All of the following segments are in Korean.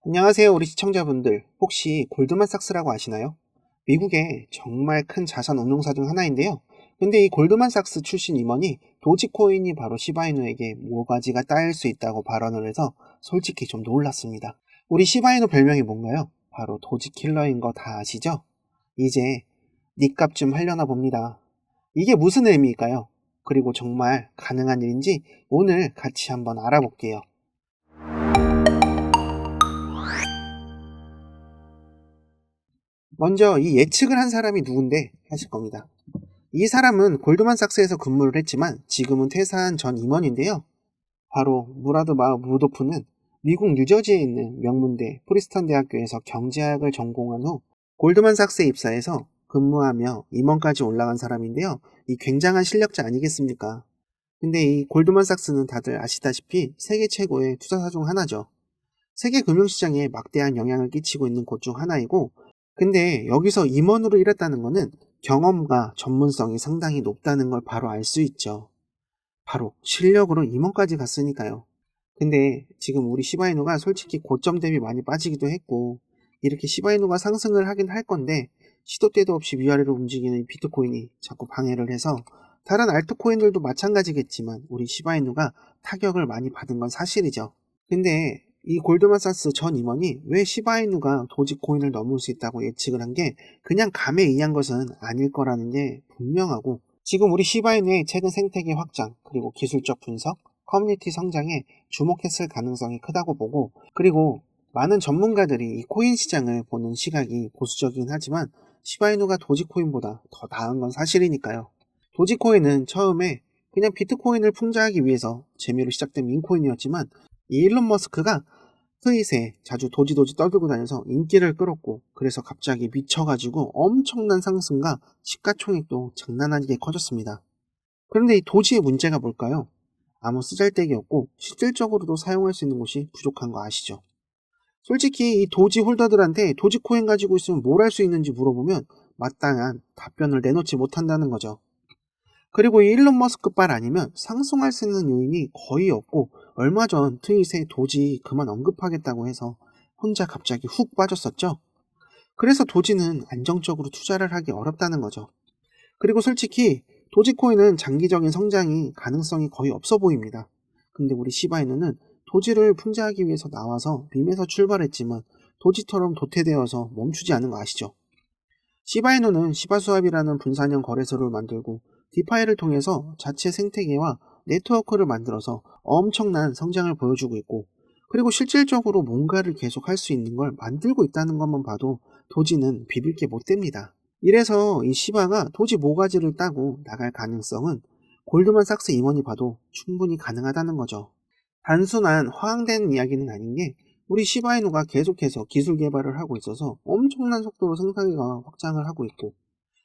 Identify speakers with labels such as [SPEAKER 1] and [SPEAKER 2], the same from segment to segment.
[SPEAKER 1] 안녕하세요, 우리 시청자분들. 혹시 골드만삭스라고 아시나요? 미국의 정말 큰 자산 운용사 중 하나인데요. 근데 이 골드만삭스 출신 임원이 도지코인이 바로 시바이누에게 모가지가 따일 수 있다고 발언을 해서 솔직히 좀 놀랐습니다. 우리 시바이누 별명이 뭔가요? 바로 도지킬러인 거 다 아시죠? 이제 니값 좀 하려나 봅니다. 이게 무슨 의미일까요? 그리고 정말 가능한 일인지 오늘 같이 한번 알아볼게요. 먼저 이 예측을 한 사람이 누군데 하실 겁니다. 이 사람은 골드만삭스에서 근무를 했지만 지금은 퇴사한 전 임원인데요. 바로 무라드 무도프는 미국 뉴저지에 있는 명문대 프리스턴 대학교에서 경제학을 전공한 후 골드만삭스에 입사해서 근무하며 임원까지 올라간 사람인데요. 이 굉장한 실력자 아니겠습니까? 근데 이 골드만삭스는 다들 아시다시피 세계 최고의 투자사 중 하나죠. 세계 금융시장에 막대한 영향을 끼치고 있는 곳 중 하나이고, 근데 여기서 임원으로 일했다는 거는 경험과 전문성이 상당히 높다는 걸 바로 알 수 있죠. 바로 실력으로 임원까지 갔으니까요. 근데 지금 우리 시바이누가 솔직히 고점 대비 많이 빠지기도 했고, 이렇게 시바이누가 상승을 하긴 할 건데 시도 때도 없이 위아래로 움직이는 비트코인이 자꾸 방해를 해서, 다른 알트코인들도 마찬가지겠지만 우리 시바이누가 타격을 많이 받은 건 사실이죠. 근데 이 골드만삭스 전 임원이 왜 시바이누가 도지코인을 넘을 수 있다고 예측을 한 게 그냥 감에 의한 것은 아닐 거라는 게 분명하고, 지금 우리 시바이누의 최근 생태계 확장, 그리고 기술적 분석, 커뮤니티 성장에 주목했을 가능성이 크다고 보고, 그리고 많은 전문가들이 이 코인 시장을 보는 시각이 보수적이긴 하지만 시바이누가 도지코인보다 더 나은 건 사실이니까요. 도지코인은 처음에 그냥 비트코인을 풍자하기 위해서 재미로 시작된 민코인이었지만, 이 일론 머스크가 트윗에 자주 도지도지 떠들고 다녀서 인기를 끌었고, 그래서 갑자기 미쳐가지고 엄청난 상승과 시가총액도 장난 아니게 커졌습니다. 그런데 이 도지의 문제가 뭘까요? 아무 쓰잘데기 없고 실질적으로도 사용할 수 있는 곳이 부족한 거 아시죠? 솔직히 이 도지 홀더들한테 도지코인 가지고 있으면 뭘 할 수 있는지 물어보면 마땅한 답변을 내놓지 못한다는 거죠. 그리고 이 일론 머스크빨 아니면 상승할 수 있는 요인이 거의 없고, 얼마 전 트윗에 도지 그만 언급하겠다고 해서 혼자 갑자기 훅 빠졌었죠. 그래서 도지는 안정적으로 투자를 하기 어렵다는 거죠. 그리고 솔직히 도지코인은 장기적인 성장이 가능성이 거의 없어 보입니다. 근데 우리 시바이누는 도지를 풍자하기 위해서 나와서 밈에서 출발했지만 도지처럼 도태되어서 멈추지 않은 거 아시죠? 시바이누는 시바수합이라는 분산형 거래소를 만들고 디파이를 통해서 자체 생태계와 네트워크를 만들어서 엄청난 성장을 보여주고 있고, 그리고 실질적으로 뭔가를 계속 할 수 있는 걸 만들고 있다는 것만 봐도 도지는 비빌 게 못 됩니다. 이래서 이 시바가 도지 모가지를 따고 나갈 가능성은 골드만삭스 임원이 봐도 충분히 가능하다는 거죠. 단순한 허황된 이야기는 아닌 게, 우리 시바이누가 계속해서 기술 개발을 하고 있어서 엄청난 속도로 생산기가 확장을 하고 있고,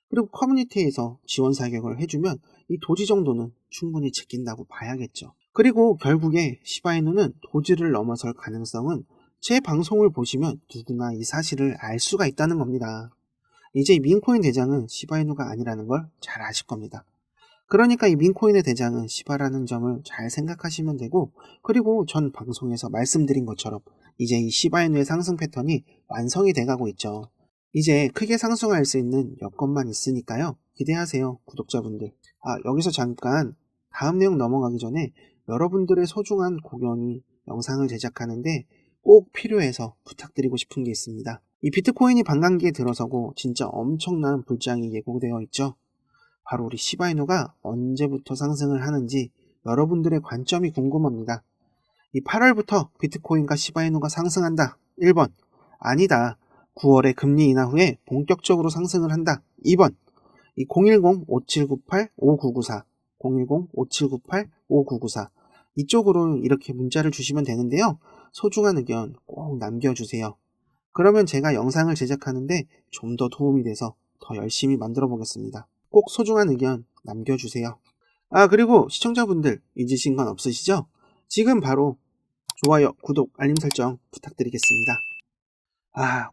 [SPEAKER 1] 그리고 커뮤니티에서 지원 사격을 해주면 이 도지 정도는 충분히 제낀다고 봐야겠죠. 그리고 결국에 시바이누는 도지를 넘어설 가능성은 제 방송을 보시면 누구나 이 사실을 알 수가 있다는 겁니다. 이제 이 민코인 대장은 시바이누가 아니라는 걸 잘 아실 겁니다. 그러니까 이 민코인의 대장은 시바라는 점을 잘 생각하시면 되고, 그리고 전 방송에서 말씀드린 것처럼 이제 이 시바이누의 상승 패턴이 완성이 돼가고 있죠. 이제 크게 상승할 수 있는 여건만 있으니까요. 기대하세요, 구독자분들. 여기서 잠깐 다음 내용 넘어가기 전에 여러분들의 소중한 고견이 영상을 제작하는데 꼭 필요해서 부탁드리고 싶은 게 있습니다. 이 비트코인이 반감기에 들어서고 진짜 엄청난 불장이 예고되어 있죠. 바로 우리 시바이누가 언제부터 상승을 하는지 여러분들의 관점이 궁금합니다. 이 8월부터 비트코인과 시바이누가 상승한다. 1번. 아니다. 9월에 금리 인하 후에 본격적으로 상승을 한다. 2번. 이 010-5798-5994, 010-5798-5994 이쪽으로 이렇게 문자를 주시면 되는데요. 소중한 의견 꼭 남겨주세요. 그러면 제가 영상을 제작하는데 좀 더 도움이 돼서 더 열심히 만들어 보겠습니다. 꼭 소중한 의견 남겨주세요. 그리고 시청자분들 잊으신 건 없으시죠? 지금 바로 좋아요, 구독, 알림 설정 부탁드리겠습니다.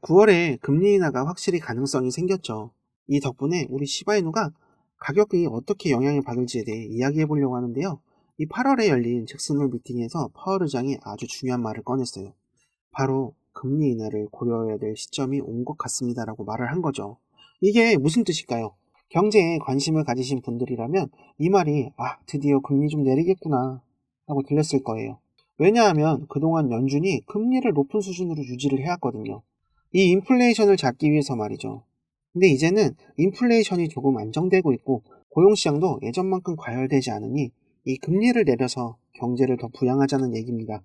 [SPEAKER 1] 9월에 금리 인하가 확실히 가능성이 생겼죠. 이 덕분에 우리 시바이누가 가격이 어떻게 영향을 받을지에 대해 이야기해 보려고 하는데요. 이 8월에 열린 잭슨홀 미팅에서 파월 의장이 아주 중요한 말을 꺼냈어요. 바로 금리 인하를 고려해야 될 시점이 온 것 같습니다라고 말을 한 거죠. 이게 무슨 뜻일까요? 경제에 관심을 가지신 분들이라면 이 말이 드디어 금리 좀 내리겠구나 하고 들렸을 거예요. 왜냐하면 그동안 연준이 금리를 높은 수준으로 유지를 해왔거든요. 이 인플레이션을 잡기 위해서 말이죠. 근데 이제는 인플레이션이 조금 안정되고 있고 고용시장도 예전만큼 과열되지 않으니 이 금리를 내려서 경제를 더 부양하자는 얘기입니다.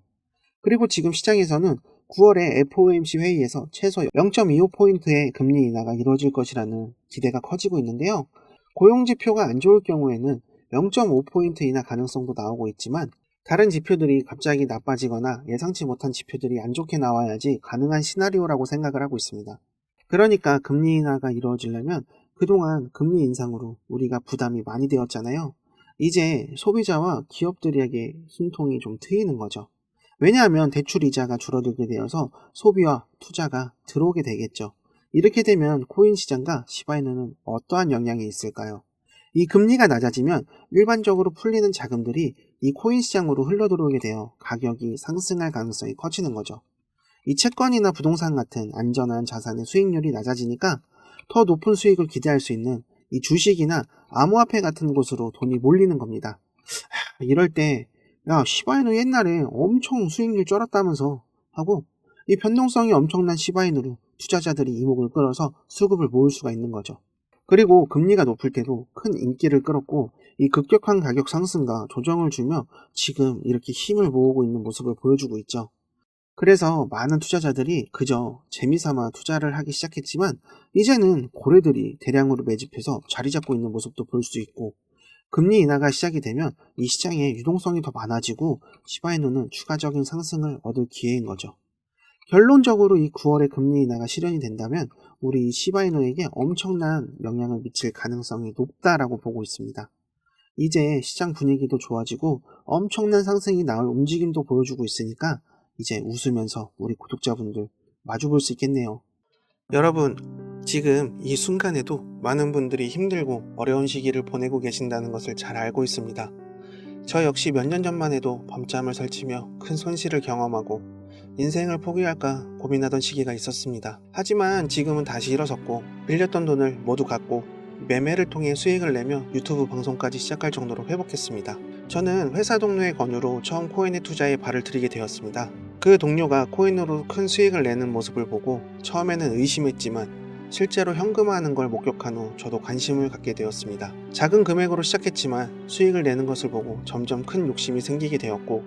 [SPEAKER 1] 그리고 지금 시장에서는 9월에 FOMC 회의에서 최소 0.25포인트의 금리 인하가 이루어질 것이라는 기대가 커지고 있는데요. 고용지표가 안 좋을 경우에는 0.5포인트 인하 가능성도 나오고 있지만 다른 지표들이 갑자기 나빠지거나 예상치 못한 지표들이 안 좋게 나와야지 가능한 시나리오라고 생각을 하고 있습니다. 그러니까 금리 인하가 이루어지려면 그동안 금리 인상으로 우리가 부담이 많이 되었잖아요. 이제 소비자와 기업들에게 숨통이 좀 트이는 거죠. 왜냐하면 대출 이자가 줄어들게 되어서 소비와 투자가 들어오게 되겠죠. 이렇게 되면 코인 시장과 시바이누는 어떠한 영향이 있을까요? 이 금리가 낮아지면 일반적으로 풀리는 자금들이 이 코인 시장으로 흘러들어오게 되어 가격이 상승할 가능성이 커지는 거죠. 이 채권이나 부동산 같은 안전한 자산의 수익률이 낮아지니까 더 높은 수익을 기대할 수 있는 이 주식이나 암호화폐 같은 곳으로 돈이 몰리는 겁니다. 이럴 때 시바이누 옛날에 엄청 수익률 쩔었다면서 하고 이 변동성이 엄청난 시바이누로 투자자들이 이목을 끌어서 수급을 모을 수가 있는 거죠. 그리고 금리가 높을 때도 큰 인기를 끌었고 이 급격한 가격 상승과 조정을 주며 지금 이렇게 힘을 모으고 있는 모습을 보여주고 있죠. 그래서 많은 투자자들이 그저 재미삼아 투자를 하기 시작했지만 이제는 고래들이 대량으로 매집해서 자리 잡고 있는 모습도 볼 수 있고 금리 인하가 시작이 되면 이 시장에 유동성이 더 많아지고 시바이누는 추가적인 상승을 얻을 기회인 거죠. 결론적으로 이 9월에 금리 인하가 실현이 된다면 우리 시바이누에게 엄청난 영향을 미칠 가능성이 높다라고 보고 있습니다. 이제 시장 분위기도 좋아지고 엄청난 상승이 나올 움직임도 보여주고 있으니까 이제 웃으면서 우리 구독자분들 마주볼 수 있겠네요. 여러분, 지금 이 순간에도 많은 분들이 힘들고 어려운 시기를 보내고 계신다는 것을 잘 알고 있습니다. 저 역시 몇 년 전만 해도 밤잠을 설치며 큰 손실을 경험하고 인생을 포기할까 고민하던 시기가 있었습니다. 하지만 지금은 다시 일어섰고 빌렸던 돈을 모두 갚고 매매를 통해 수익을 내며 유튜브 방송까지 시작할 정도로 회복했습니다. 저는 회사 동료의 권유로 처음 코인에 투자에 발을 들이게 되었습니다. 그 동료가 코인으로 큰 수익을 내는 모습을 보고 처음에는 의심했지만 실제로 현금화하는 걸 목격한 후 저도 관심을 갖게 되었습니다. 작은 금액으로 시작했지만 수익을 내는 것을 보고 점점 큰 욕심이 생기게 되었고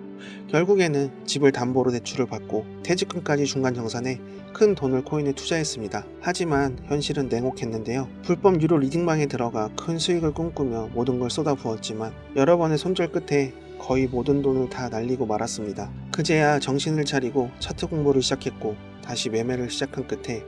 [SPEAKER 1] 결국에는 집을 담보로 대출을 받고 퇴직금까지 중간 정산해 큰 돈을 코인에 투자했습니다. 하지만 현실은 냉혹했는데요. 불법 유료 리딩방에 들어가 큰 수익을 꿈꾸며 모든 걸 쏟아부었지만 여러 번의 손절 끝에 거의 모든 돈을 다 날리고 말았습니다. 그제야 정신을 차리고 차트 공부를 시작했고 다시 매매를 시작한 끝에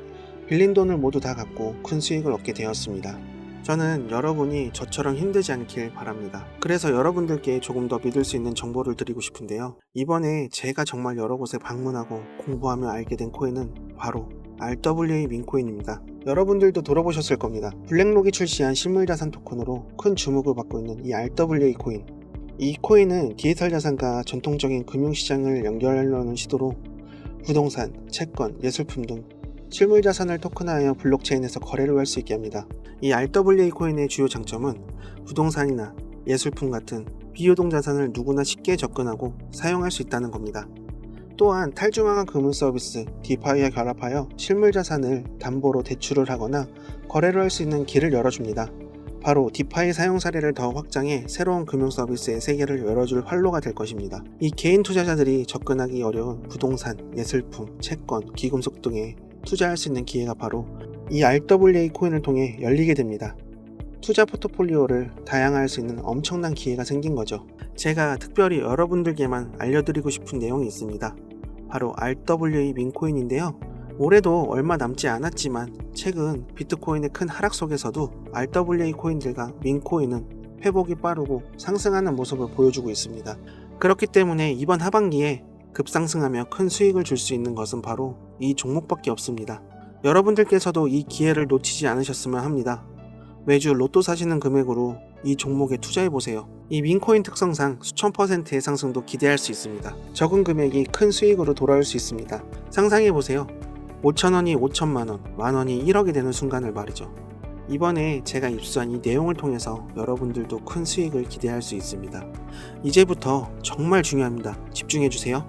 [SPEAKER 1] 빌린 돈을 모두 다 갚고 큰 수익을 얻게 되었습니다. 저는 여러분이 저처럼 힘들지 않길 바랍니다. 그래서 여러분들께 조금 더 믿을 수 있는 정보를 드리고 싶은데요. 이번에 제가 정말 여러 곳에 방문하고 공부하며 알게 된 코인은 바로 RWA 민코인입니다. 여러분들도 들어보셨을 겁니다. 블랙록이 출시한 실물자산 토큰으로 큰 주목을 받고 있는 이 RWA 코인. 이 코인은 디지털 자산과 전통적인 금융시장을 연결하려는 시도로 부동산, 채권, 예술품 등 실물 자산을 토큰화하여 블록체인에서 거래를 할 수 있게 합니다. 이 RWA 코인의 주요 장점은 부동산이나 예술품 같은 비유동 자산을 누구나 쉽게 접근하고 사용할 수 있다는 겁니다. 또한 탈중앙화 금융 서비스 디파이와 결합하여 실물 자산을 담보로 대출을 하거나 거래를 할 수 있는 길을 열어줍니다. 바로 디파이 사용 사례를 더 확장해 새로운 금융 서비스의 세계를 열어줄 활로가 될 것입니다. 이 개인 투자자들이 접근하기 어려운 부동산, 예술품, 채권, 기금속 등에 투자할 수 있는 기회가 바로 이 RWA 코인을 통해 열리게 됩니다. 투자 포트폴리오를 다양화할 수 있는 엄청난 기회가 생긴 거죠. 제가 특별히 여러분들께만 알려드리고 싶은 내용이 있습니다. 바로 RWA 민코인인데요. 올해도 얼마 남지 않았지만 최근 비트코인의 큰 하락 속에서도 RWA 코인들과 민코인은 회복이 빠르고 상승하는 모습을 보여주고 있습니다. 그렇기 때문에 이번 하반기에 급상승하며 큰 수익을 줄 수 있는 것은 바로 이 종목밖에 없습니다. 여러분들께서도 이 기회를 놓치지 않으셨으면 합니다. 매주 로또 사시는 금액으로 이 종목에 투자해보세요. 이 민코인 특성상 수천 %의 상승도 기대할 수 있습니다. 적은 금액이 큰 수익으로 돌아올 수 있습니다. 상상해보세요. 5천원이 5천만원, 만원이 1억이 되는 순간을 말이죠. 이번에 제가 입수한 이 내용을 통해서 여러분들도 큰 수익을 기대할 수 있습니다. 이제부터 정말 중요합니다. 집중해주세요.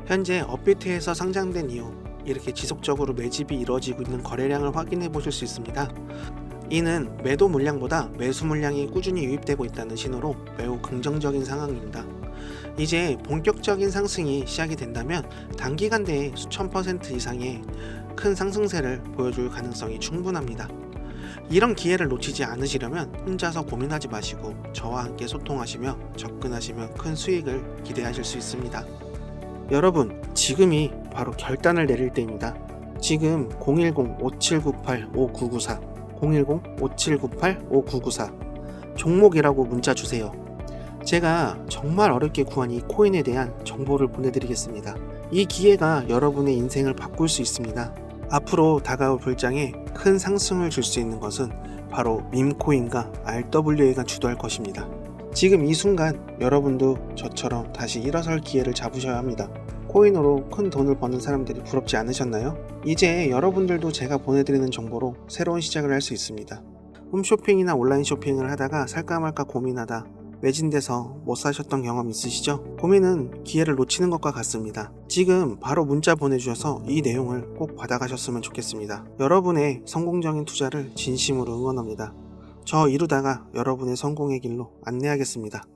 [SPEAKER 1] 현재 업비트에서 상장된 이후 이렇게 지속적으로 매집이 이루어지고 있는 거래량을 확인해 보실 수 있습니다. 이는 매도 물량보다 매수 물량이 꾸준히 유입되고 있다는 신호로 매우 긍정적인 상황입니다. 이제 본격적인 상승이 시작이 된다면 단기간 내에 수천 % 이상의 큰 상승세를 보여줄 가능성이 충분합니다. 이런 기회를 놓치지 않으시려면 혼자서 고민하지 마시고 저와 함께 소통하시며 접근하시면 큰 수익을 기대하실 수 있습니다. 여러분, 지금이 바로 결단을 내릴 때입니다. 지금 010-5798-5994 010-5798-5994 종목이라고 문자 주세요. 제가 정말 어렵게 구한 이 코인에 대한 정보를 보내드리겠습니다. 이 기회가 여러분의 인생을 바꿀 수 있습니다. 앞으로 다가올 불장에 큰 상승을 줄 수 있는 것은 바로 밈코인과 RWA가 주도할 것입니다. 지금 이 순간 여러분도 저처럼 다시 일어설 기회를 잡으셔야 합니다. 코인으로 큰 돈을 버는 사람들이 부럽지 않으셨나요? 이제 여러분들도 제가 보내드리는 정보로 새로운 시작을 할 수 있습니다. 홈쇼핑이나 온라인 쇼핑을 하다가 살까 말까 고민하다 매진돼서 못 사셨던 경험 있으시죠? 고민은 기회를 놓치는 것과 같습니다. 지금 바로 문자 보내주셔서 이 내용을 꼭 받아가셨으면 좋겠습니다. 여러분의 성공적인 투자를 진심으로 응원합니다. 저 이루다가 여러분의 성공의 길로 안내하겠습니다.